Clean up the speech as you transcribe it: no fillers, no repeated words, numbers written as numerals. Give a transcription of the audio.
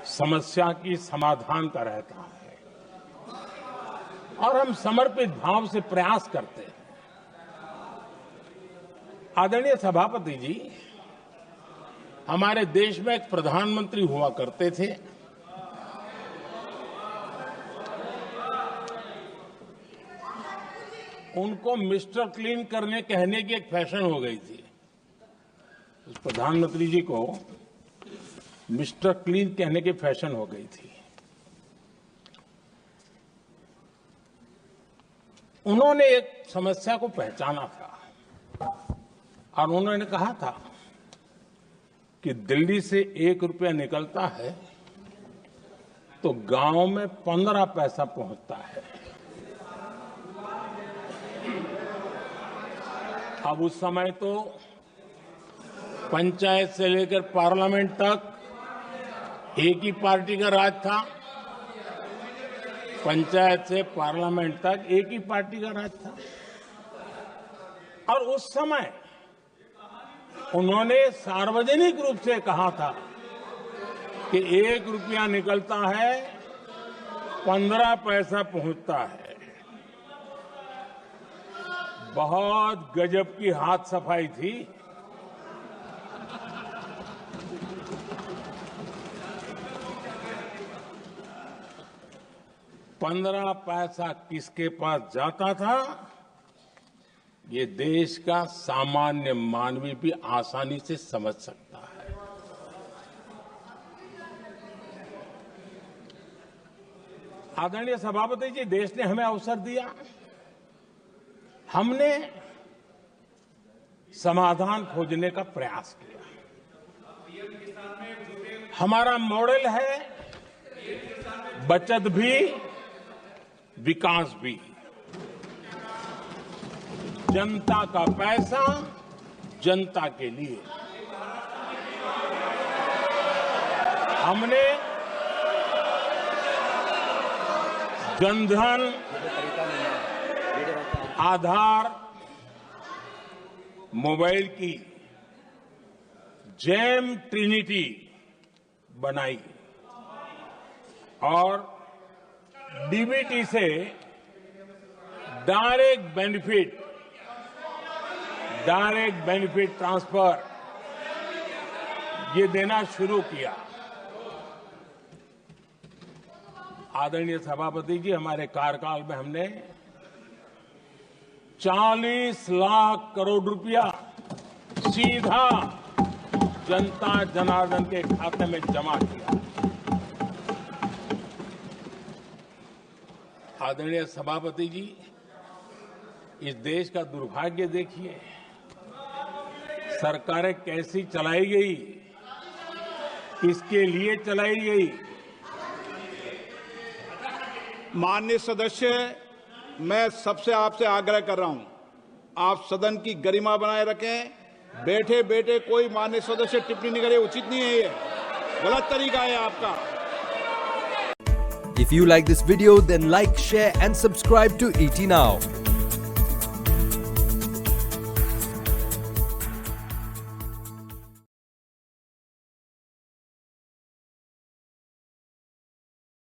समस्या की समाधान का रहता है और हम समर्पित भाव से प्रयास करते हैं। आदरणीय सभापति जी, हमारे देश में एक प्रधानमंत्री हुआ करते थे। उनको मिस्टर क्लीन करने कहने की एक फैशन हो गई थी। उस प्रधानमंत्री जी को मिस्टर क्लीन कहने की फैशन हो गई थी। उन्होंने एक समस्या को पहचाना था और उन्होंने कहा था कि दिल्ली से 1 रुपया निकलता है तो गांव में 15 पैसा पहुंचता है। अब उस समय तो पंचायत से लेकर पार्लियामेंट तक एक ही पार्टी का राज था। पंचायत से पार्लियामेंट तक एक ही पार्टी का राज था और उस समय उन्होंने सार्वजनिक रूप से कहा था कि 1 रुपया निकलता है 15 पैसा पहुंचता है। बहुत गजब की हाथ सफाई थी। पंद्रह पैसा किसके पास जाता था, ये देश का सामान्य मानवी भी आसानी से समझ सकता है। आदरणीय सभापति जी, देश ने हमें अवसर दिया, हमने समाधान खोजने का प्रयास किया। हमारा मॉडल है बचत भी विकास भी। जनता का पैसा जनता के लिए। हमने जनधन, आधार, मोबाइल की जेम ट्रिनिटी बनाई और डीबीटी से डायरेक्ट बेनिफिट ट्रांसफर ये देना शुरू किया। आदरणीय सभापति जी, हमारे कार्यकाल में हमने 40 लाख करोड़ रुपया सीधा जनता जनार्दन के खाते में जमा किया। आदरणीय सभापति जी, इस देश का दुर्भाग्य देखिए, सरकारें कैसी चलाई गई, किसके लिए चलाई गई। माननीय सदस्य, मैं सबसे आपसे आग्रह कर रहा हूं, आप सदन की गरिमा बनाए रखें। बैठे बैठे कोई माननीय सदस्य टिप्पणी नहीं करे, उचित नहीं है, ये गलत तरीका है आपका। If you like this video, then like, share and subscribe to ET Now.